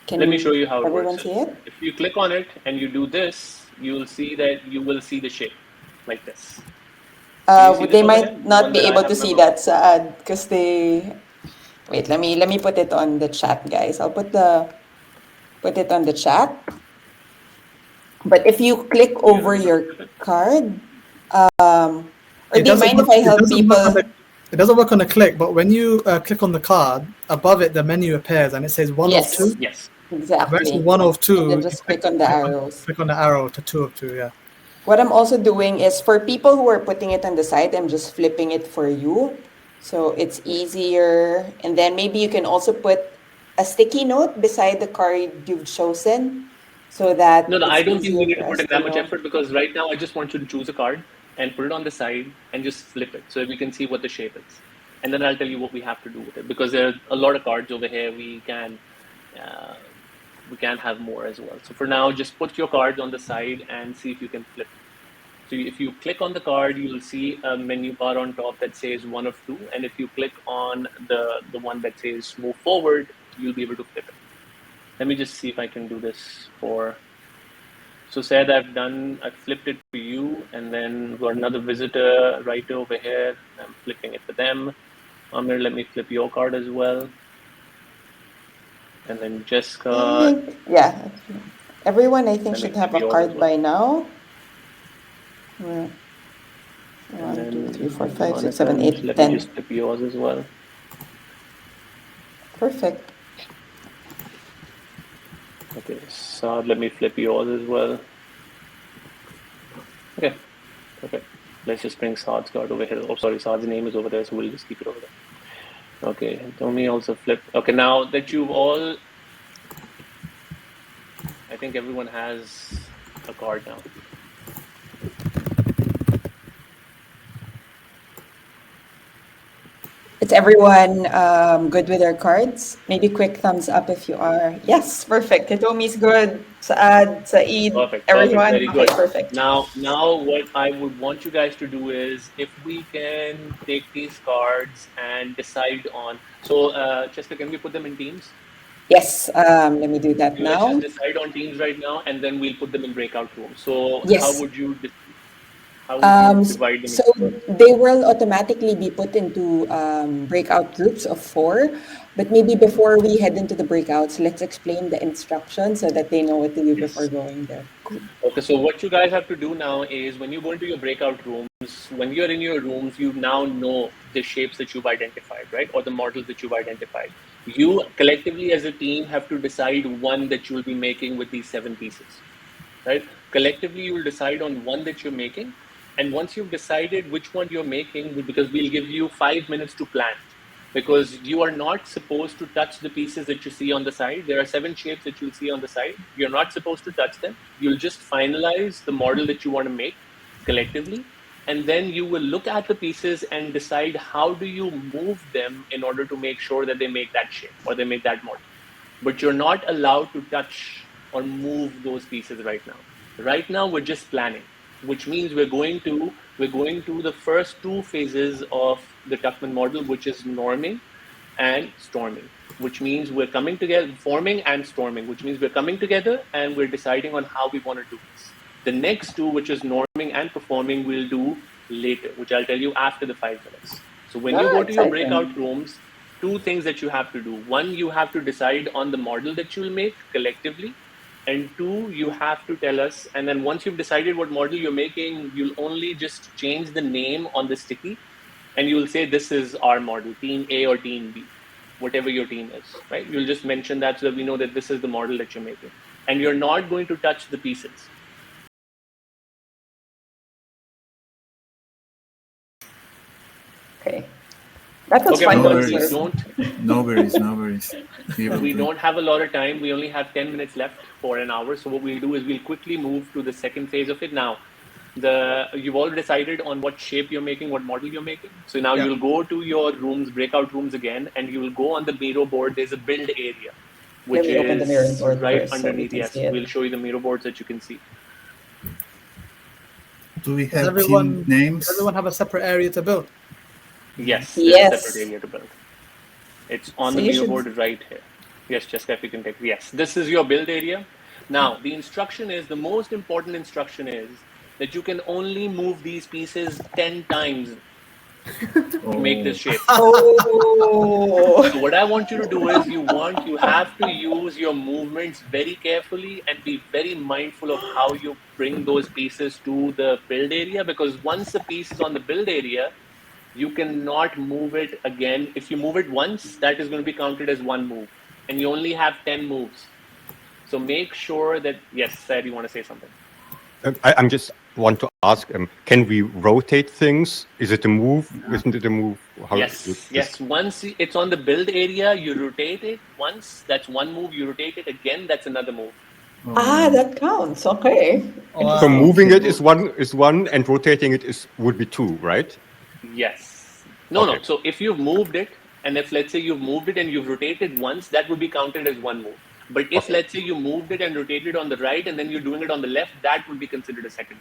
Can Let me show you how it everyone works. see it? If you click on it and you do this, you'll see that you will see the shape like this. Do you see They this over might here? The not one be that I able have to my see mouse that, Saad, because they. Wait, let me put it on the chat, guys. I'll put it on the chat. But if you click on. over your card, or It do you doesn't mind if work. I It help doesn't work on people? it doesn't work on a click, but when you click on the card, above it the menu appears and it says 1 of Yes, 2. Yes. Where it's exactly. 1 of 2, And then you just click on the arrows. click on the arrow to 2 of 2. Yeah. What I'm also doing is for people who are putting it on the side, I'm just flipping it for you. So it's easier. And then maybe you can also put a sticky note beside the card you've chosen so that No, it's I don't think we easier need for to put us in to that much know. effort, because right now I just want you to choose a card and put it on the side and just flip it so that we can see what the shape is. And then I'll tell you what we have to do with it, because there are a lot of cards over here. We can have more as well. So for now, just put your cards on the side and see if you can flip. So if you click on the card, you'll see a menu bar on top that says 1 of 2. And if you click on the one that says move forward, you'll be able to flip it. Let me just see if I can do this for. So Said, I've flipped it for you, and then got another visitor right over here. I'm flipping it for them. Amir, let me flip your card as well. And then I Jessica, think, yeah, everyone I think let me should have flip a yours as card well. by now. Well, And 1, 2, then 3, 4, 5, 6, Monica, 7, 8, let me 10. just flip yours as well. Perfect. Okay, Saad, let me flip yours as well. Okay, perfect. Let's just bring Saad's card over here. Oh, sorry, Saad's name is over there, so we'll just keep it over there. Okay, Tommy also flipped. Okay, now that you've all, I think everyone has a card now. Is everyone good with their cards? Maybe quick thumbs up if you are. Yes, perfect. Hitomi's good. Saad, Saeed, Perfect, everyone. very Okay, good. perfect. Now what I would want you guys to do is, if we can take these cards and decide on. So, Chester, can we put them in teams? Yes, let me do that Let's now. just decide on teams right now, and then we'll put them in breakout rooms. So, Yes. how would you divide them? So they will automatically be put into breakout groups of 4. But maybe before we head into the breakouts, let's explain the instructions so that they know what to do before going there. Okay, so what you guys have to do now is, when you go into your breakout rooms, when you're in your rooms, you now know the shapes that you've identified, right? Or the models that you've identified. You collectively as a team have to decide one that you'll be making with these 7 pieces, right? Collectively, you will decide on one that you're making. And once you've decided which one you're making, because we'll give you 5 minutes to plan, because you are not supposed to touch the pieces that you see on the side. There are 7 shapes that you'll see on the side. You're not supposed to touch them. You'll just finalize the model that you want to make collectively. And then you will look at the pieces and decide how do you move them in order to make sure that they make that shape or they make that model. But you're not allowed to touch or move those pieces right now. Right now, we're just planning, which means we're going to the first 2 phases of the Tuckman model, which is norming and storming, which means we're coming together, forming and storming, which means we're coming together and we're deciding on how we want to do this. The next 2, which is norming and performing, we'll do later, which I'll tell you after the 5 minutes. So when you go to your exciting. breakout rooms, two things that you have to do. One, you have to decide on the model that you'll make collectively. And two, you have to tell us. And then once you've decided what model you're making, you'll only just change the name on the sticky. And you'll say, this is our model, team A or team B, whatever your team is, right? You'll just mention that so that we know that this is the model that you're making. And you're not going to touch the pieces. Okay. That was Okay, fun. No but worries. we don't. No worries, no worries. We don't have a lot of time. We only have 10 minutes left for an hour. So what we'll do is we'll quickly move to the second phase of it. Now, you've all decided on what shape you're making, what model you're making. So now you'll go to your rooms, breakout rooms again, and you will go on the Miro board. There's a build area, which Let me open the Miro is board right first so we underneath. can Yes, see it. we'll show you the Miro boards that you can see. Do we Does have everyone, team names? does everyone have a separate area to build? Yes, there's Yes. a separate area to build. It's on So the you Miro should- board right here. Yes, Jessica, if you can take. Yes, this is your build area. Now, the instruction is, the most important instruction is that you can only move these pieces 10 times to make this shape. Oh. So what I want you to do is you have to use your movements very carefully and be very mindful of how you bring those pieces to the build area, because once the piece is on the build area, you cannot move it again. If you move it once, that is going to be counted as one move, and you only have 10 moves. So make sure that, yes, Saad, you want to say something? I'm just want to ask, can we rotate things? Is it a move? Isn't it a move? How Yes. Once it's on the build area, you rotate it once. That's one move. You rotate it again. That's another move. Ah, that counts. Okay. Wow. So moving it is one, and rotating it would be two, right? Yes. No. Okay. So if you've moved it, and if let's say you've moved it and you've rotated once, that would be counted as one move. But if let's say you moved it and rotated on the right, and then you're doing it on the left, that would be considered a second.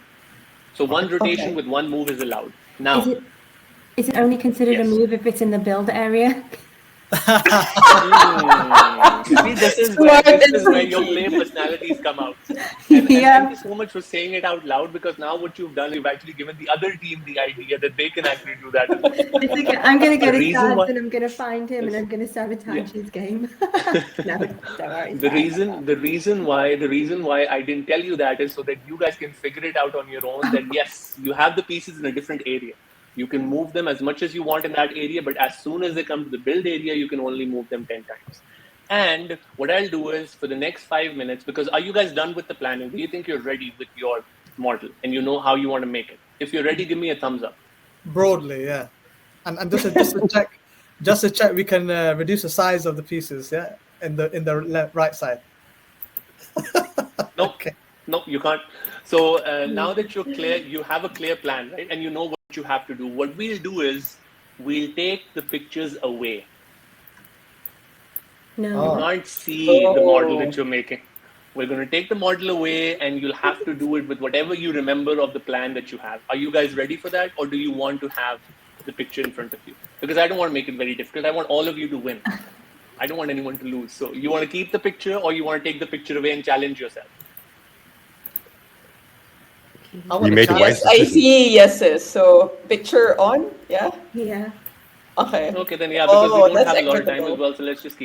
So one rotation with one move is allowed. Now, Is it only considered Yes. a move if it's in the build area? You see, this is where your play personalities come out. And thank you so much for saying it out loud, because now what you've done, you've actually given the other team the idea that they can actually do that. It's okay. I'm going to go The to reason Saad why- and I'm going to find him and I'm going to sabotage his game. No, don't worry. The reason why I didn't tell you that is so that you guys can figure it out on your own, that yes, you have the pieces in a different area. You can move them as much as you want in that area, but as soon as they come to the build area, you can only move them 10 times. And what I'll do is, for the next 5 minutes, because are you guys done with the planning? Do you think you're ready with your model and you know how you want to make it? If you're ready, give me a thumbs up. Broadly, yeah. And just to check, we can reduce the size of the pieces, yeah, in the right side. No, no, you can't. So now that you're clear, you have a clear plan, right? And you know what you have to do. What we'll do is we'll take the pictures away. No. You can't see the model that you're making. We're going to take the model away, and you'll have to do it with whatever you remember of the plan that you have. Are you guys ready for that, or do you want to have the picture in front of you? Because I don't want to make it very difficult. I want all of you to win. I don't want anyone to lose. So you want to keep the picture, or you want to take the picture away and challenge yourself? We made a wise Yes, I decision. see yeses. So picture on, yeah. Yeah. Okay. Okay, then yeah, because we don't that's have a lot of time equitable. as well, so let's just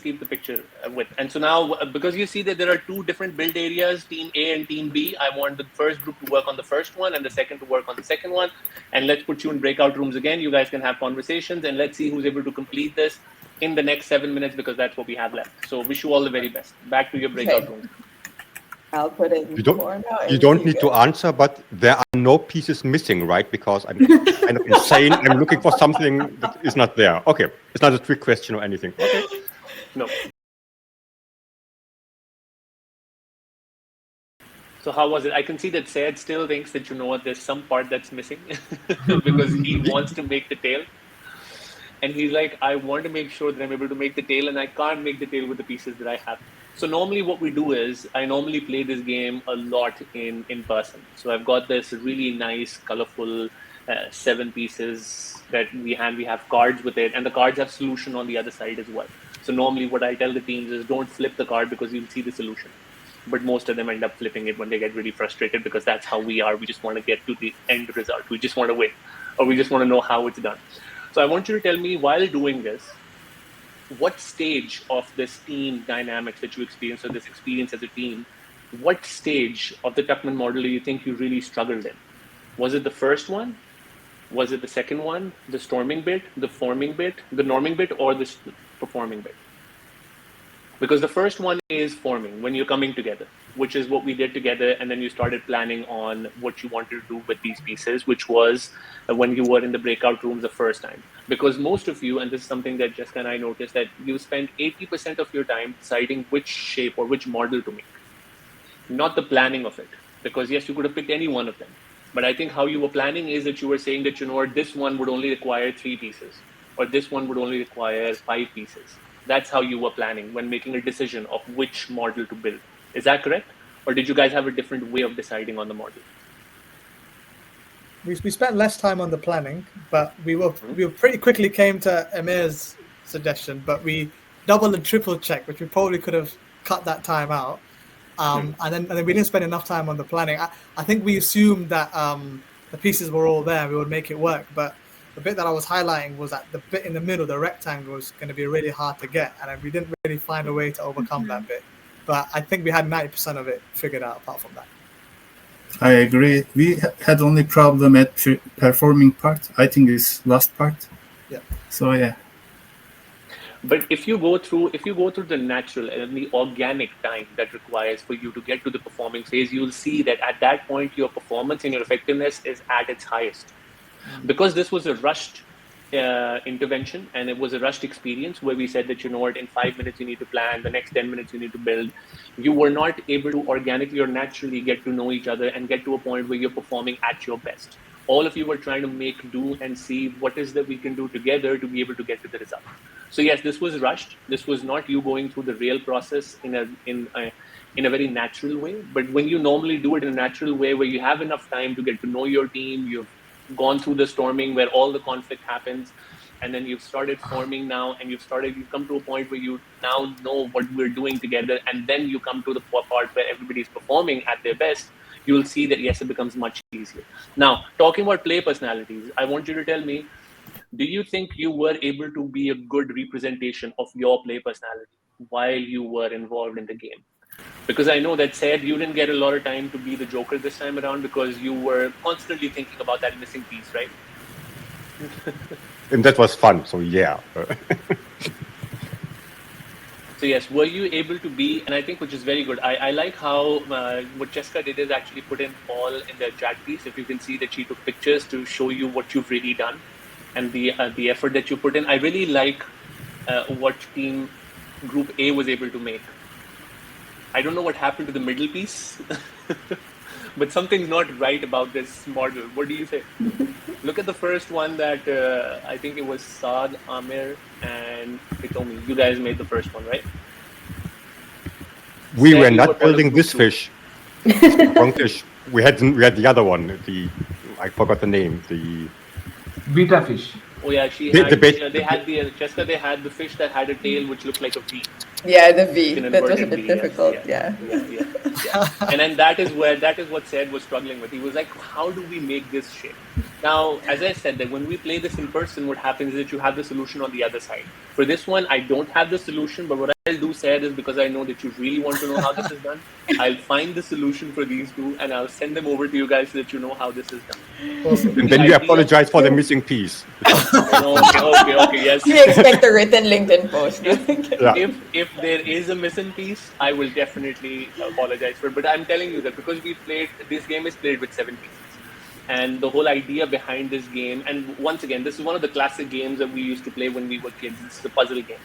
keep the picture with. And so now, because you see that there are two different build areas, Team A and Team B, I want the first group to work on the first one and the second to work on the second one. And let's put you in breakout rooms again. You guys can have conversations, and let's see who's able to complete this in the next 7 minutes, because that's what we have left. So wish you all the very best. Back to your breakout rooms. I'll put it in You don't- four now. You and don't see need to guys. answer, but there are no pieces missing, right? Because I'm kind of insane. I'm looking for something that is not there. Okay, it's not a trick question or anything. Okay. No. So how was it? I can see that Saad still thinks that, you know what, there's some part that's missing because he wants to make the tail. And he's like, I want to make sure that I'm able to make the tail, and I can't make the tail with the pieces that I have. So normally what we do is I normally play this game a lot in person. So I've got this really nice, colorful 7 pieces that we have cards with it, and the cards have solution on the other side as well. So normally what I tell the teams is don't flip the card because you'll see the solution. But most of them end up flipping it when they get really frustrated, because that's how we are. We just want to get to the end result. We just want to win, or we just want to know how it's done. So I want you to tell me, while doing this, what stage of this team dynamics that you experienced, or this experience as a team, what stage of the Tuckman model do you think you really struggled in? Was it the first one? Was it the second one, the storming bit, the forming bit, the norming bit, or the performing bit? Because the first one is forming, when you're coming together, which is what we did together, and then you started planning on what you wanted to do with these pieces, which was when you were in the breakout rooms the first time. Because most of you, and this is something that Jessica and I noticed, that you spend 80% of your time deciding which shape or which model to make, not the planning of it. Because yes, you could have picked any one of them. But I think how you were planning is that you were saying that, you know what, this one would only require 3 pieces, or this one would only require 5 pieces. That's how you were planning when making a decision of which model to build. Is that correct? Or did you guys have a different way of deciding on the model? We spent less time on the planning, but we pretty quickly came to Amir's suggestion, but we double and triple checked, which we probably could have cut that time out. And then we didn't spend enough time on the planning. I think we assumed that the pieces were all there, we would make it work. But the bit that I was highlighting was that the bit in the middle, the rectangle, was going to be really hard to get, and we didn't really find a way to overcome that bit. But I think we had 90% of it figured out apart from that. I agree. We had only problem at performing part. I think this last part. Yeah. So yeah. But if you go through the natural and the organic time that requires for you to get to the performing phase, you'll see that at that point your performance and your effectiveness is at its highest. Because this was a rushed intervention, and it was a rushed experience where we said that, you know what, in 5 minutes you need to plan, the next 10 minutes you need to build. You were not able to organically or naturally get to know each other and get to a point where you're performing at your best. All of you were trying to make do and see what is that we can do together to be able to get to the result. So yes, this was rushed. This was not you going through the real process in a very natural way. But when you normally do it in a natural way, where you have enough time to get to know your team, you've gone through the storming where all the conflict happens, and then you've started forming now, and you've come to a point where you now know what we're doing together, and then you come to the part where everybody's performing at their best, you'll see that yes, it becomes much easier. Now, talking about play personalities, I want you to tell me, do you think you were able to be a good representation of your play personality while you were involved in the game? Because I know that Saad, you didn't get a lot of time to be the Joker this time around because you were constantly thinking about that missing piece, right? And that was fun, so yeah. So yes, were you able to be, and I think which is very good. I like how what Jessica did is actually put in all in the chat piece. If you can see that she took pictures to show you what you've really done and the effort that you put in. I really like what team Group A was able to make. I don't know what happened to the middle piece, but something's not right about this model. What do you say? Look at the first one that I think it was Saad, Amir, and Hitomi. You guys made the first one, right? We Saad, were you not part of building Group this two. fish. Wrong fish. We had the other one. I forgot the name. The Beta fish. Oh yeah, Jessica, they had the fish that had a tail which looked like a V. Yeah, the V. An That was a inverted bit V, difficult. Yeah. And then that is what Saad was struggling with. He was like, how do we make this shape? Now, as I said, that when we play this in person, what happens is that you have the solution on the other side. For this one, I don't have the solution, but what I'll do, Saad, is because I know that you really want to know how this is done, I'll find the solution for these two and I'll send them over to you guys so that you know how this is done. Awesome. and then you apologize for the missing piece. Okay, yes. We expect a written LinkedIn post. Yeah. If there is a missing piece, I will definitely apologize for it. But I'm telling you that because this game is played with 7 pieces. And the whole idea behind this game, and once again, this is one of the classic games that we used to play when we were kids. This is a puzzle game.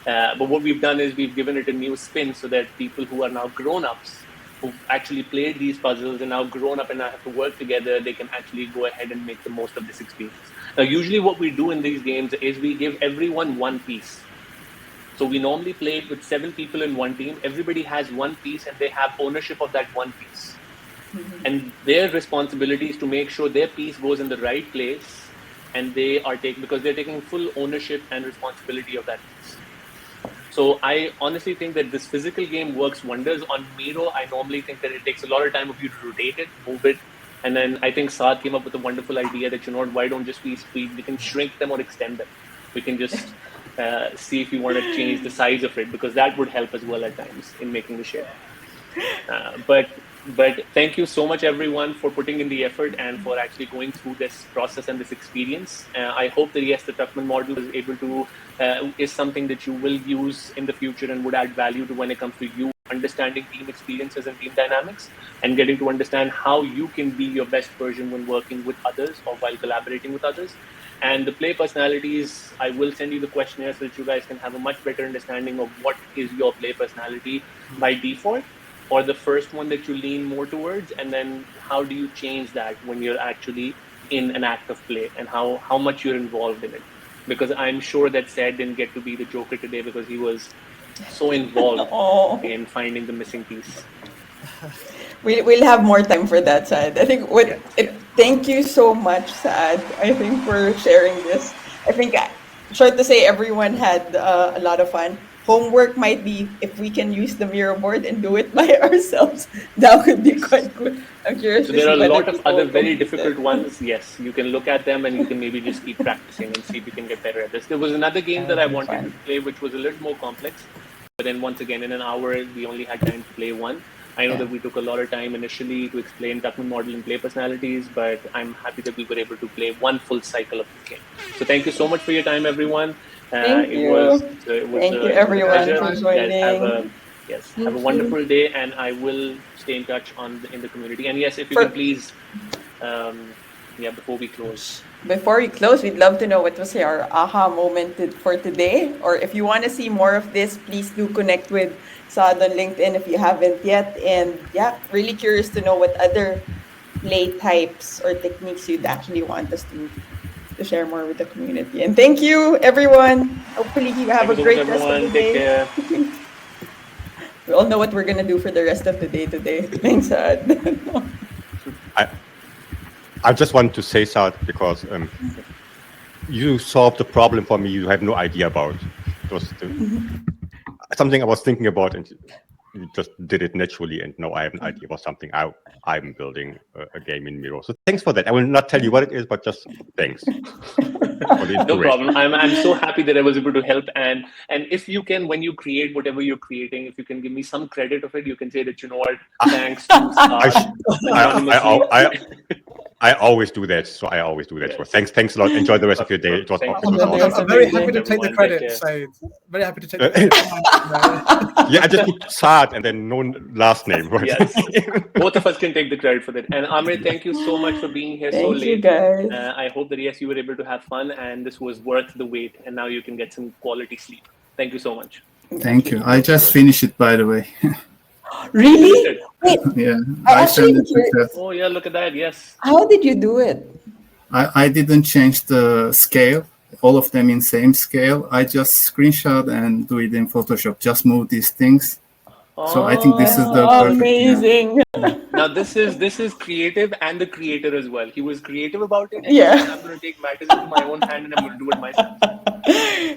But what we've done is we've given it a new spin so that people who are now grown-ups, who've actually played these puzzles and now grown up and now have to work together, they can actually go ahead and make the most of this experience. Now, usually what we do in these games is we give everyone one piece. So we normally play it with 7 people in one team. Everybody has one piece and they have ownership of that one piece. And their responsibility is to make sure their piece goes in the right place, and because they're taking full ownership and responsibility of that piece. So I honestly think that this physical game works wonders. On Miro, I normally think that it takes a lot of time of you to rotate it, move it, And then I think Saad came up with a wonderful idea that, you know what, why don't just we can shrink them or extend them. We can just see if you want to change the size of it, because that would help as well at times in making the shape. But thank you so much, everyone, for putting in the effort and for actually going through this process and this experience. I hope that yes, the Tuckman model is able to is something that you will use in the future and would add value to when it comes to you understanding team experiences and team dynamics and getting to understand how you can be your best version when working with others or while collaborating with others. And the play personalities, I will send you the questionnaire so that you guys can have a much better understanding of what is your play personality by default, or the first one that you lean more towards, and then how do you change that when you're actually in an act of play and how much you're involved in it. Because I'm sure that Saad didn't get to be the Joker today because he was so involved in finding the missing piece. We'll have more time for that, Saad. I think thank you so much, Saad. I think for sharing this. I think, short to say, everyone had a lot of fun. Homework might be if we can use the mirror board and do it by ourselves. That would be quite good. I'm curious. So there are a lot of other very difficult ones. Yes, you can look at them and you can maybe just keep practicing and see if you can get better at this. There was another game that I wanted to play, which was a little more complex. But then once again, in an hour, we only had time to play one. I know that we took a lot of time initially to explain Tuckman model and play personalities, but I'm happy that we were able to play one full cycle of the game. So thank you so much for your time, everyone. Thank you. Thank you, everyone, for joining. Have a wonderful day, and I will stay in touch in the community. And yes, if you can please, before we close. Before we close, we'd love to know what was your aha moment for today. Or if you want to see more of this, please do connect with Saad on LinkedIn if you haven't yet. And yeah, really curious to know what other play types or techniques you'd actually want us to share more with the community. And thank you, everyone. Hopefully you have a great rest of the day. Take care. We all know what we're going to do for the rest of the day today. Thanks, Saad. I just want to say, Saad, because you solved the problem for me you had no idea about. It was something I was thinking about, and you just did it naturally, and now I have an idea about something I'm building a game in Miro. So thanks for that. I will not tell you what it is, but just thanks. No problem. I'm so happy that I was able to help. And if you can, when you create whatever you're creating, if you can give me some credit of it, you can say that, you know what, thanks to Saad. I always do that. So I always do that. Yes. So thanks a lot. Enjoy the rest of your day. It was awesome. I'm very happy to take the credit. So very happy to take the credit. Yeah, I just put Saad and then no last name. Right? Yes. Both of us can take the credit for that. And Amir, thank you so much for being here so late. Thank you, guys. I hope that yes, you were able to have fun and this was worth the wait. And now you can get some quality sleep. Thank you so much. Thank you. I just finished it, by the way. Really? Wait, yeah. I sent it to Oh yeah, look at that. Yes. How did you do it? I didn't change the scale, all of them in same scale. I just screenshot and do it in Photoshop. Just move these things. So I think this is the perfect. Amazing. Now this is creative and the creator as well. He was creative about it. Yeah. I'm going to take matters into my own hand and I'm going to do it myself.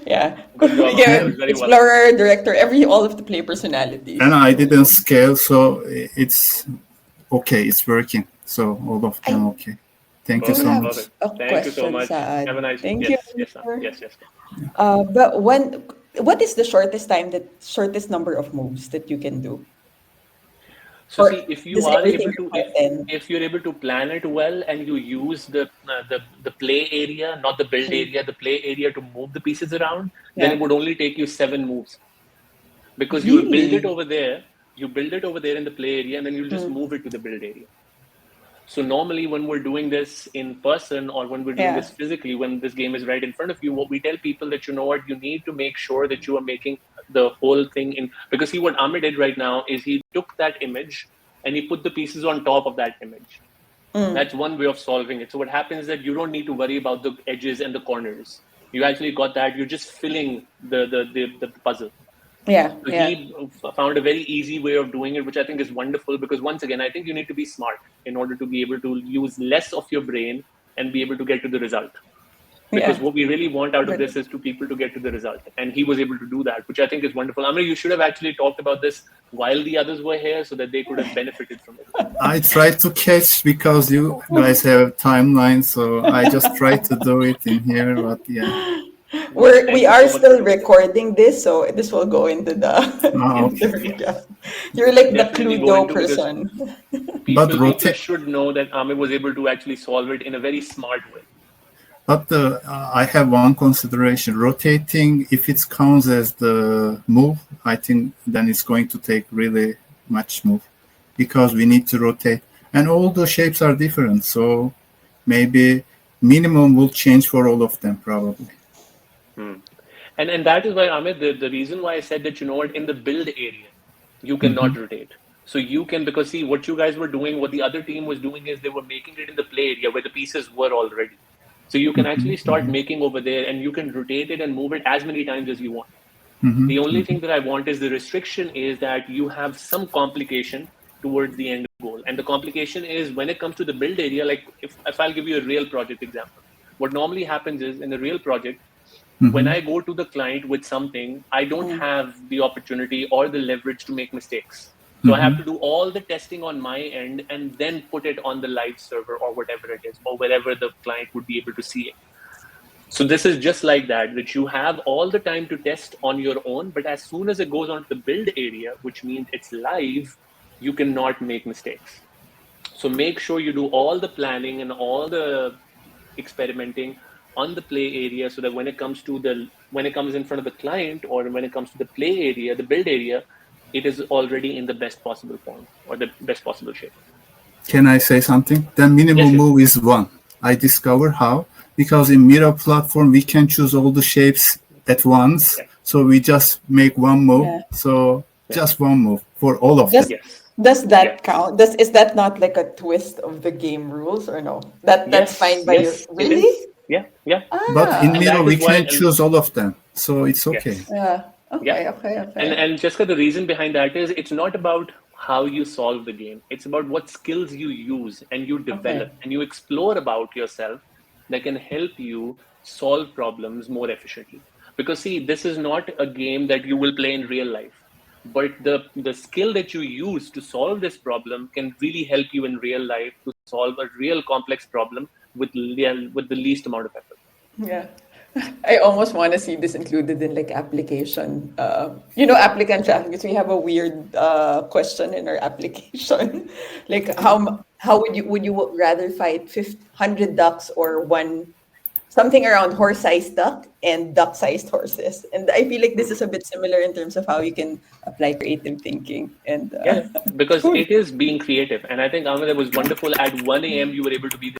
Yeah. Good job. Yeah. Very Explorer, director, all of the play personalities. And I didn't scale, so it's okay. It's working. So all of them okay. Thank you so much. Thank you so much. Saad. Have a nice Thank day. you. Yes. But what is the shortest number of moves that you can do? So Or see, if you does are everything able to, require 10? if you're able to plan it well and you use the play area, not the build area, the play area to move the pieces around, then it would only take you 7 moves. Because you will build it over there, in the play area, and then you'll just move it to the build area. So normally when we're doing this in person or when we're doing this physically, when this game is right in front of you, what we tell people that, you know what, you need to make sure that you are making the whole thing in, because see what Amit did right now is he took that image and he put the pieces on top of that image. That's one way of solving it. So what happens is that you don't need to worry about the edges and the corners. You actually got that. You're just filling the puzzle. So he found a very easy way of doing it, which I think is wonderful because once again, I think you need to be smart in order to be able to use less of your brain and be able to get to the result. Because Yeah. what we really want out of this is to people to get to the result. And he was able to do that, which I think is wonderful. Amir, you should have actually talked about this while the others were here so that they could have benefited from it. I tried to catch because you guys have timeline, so I just tried to do it in here, but yeah. We are still recording this, so this will go into the Oh, into the recap. You're like the Definitely go Cluedo into, because person. people should know that Amir was able to actually solve it in a very smart way. But I have one consideration. Rotating, if it counts as the move, I think then it's going to take really much move because we need to rotate. And all the shapes are different, so maybe minimum will change for all of them probably. And that is why, Amit, the reason why I said that, in the build area, you cannot rotate. So you can, because see, what you guys were doing, what the other team was doing is they were making it in the play area where the pieces were already. So you can actually start making over there and you can rotate it and move it as many times as you want. The only thing that I want is the restriction is that you have some complication towards the end goal. And the complication is when it comes to the build area, like if I'll give you a real project example, what normally happens is in a real project, when I go to the client with something, I don't have the opportunity or the leverage to make mistakes. So I have to do all the testing on my end and then put it on the live server or whatever it is, or wherever the client would be able to see it. So this is just like that you have all the time to test on your own, but as soon as it goes on to the build area, which means it's live, you cannot make mistakes. So make sure you do all the planning and all the experimenting on the play area so that when it comes in front of the client or when it comes to the play area, the build area, it is already in the best possible form or the best possible shape. Can I say something? The minimum move is 1. I discover how, because in Miro platform, we can choose all the shapes at once. So we just make one move. So just one move for all of them. Does that count? Is that not like a twist of the game rules or no? That's fine by you. Really? Yeah. But in Miro, we can choose all of them. So it's okay. Yeah. Okay. And Jessica, the reason behind that is it's not about how you solve the game. It's about what skills you use and you develop and you explore about yourself that can help you solve problems more efficiently. Because see, this is not a game that you will play in real life, but the skill that you use to solve this problem can really help you in real life to solve a real complex problem with the least amount of effort. Yeah. I almost want to see this included in like application. Applicant tracking, because we have a weird question in our application. Like how would you rather fight 100 ducks or something around horse-sized duck and duck-sized horses? And I feel like this is a bit similar in terms of how you can apply creative thinking. And because it is being creative. And I think, Amir, it was wonderful. At 1 a.m., you were able to be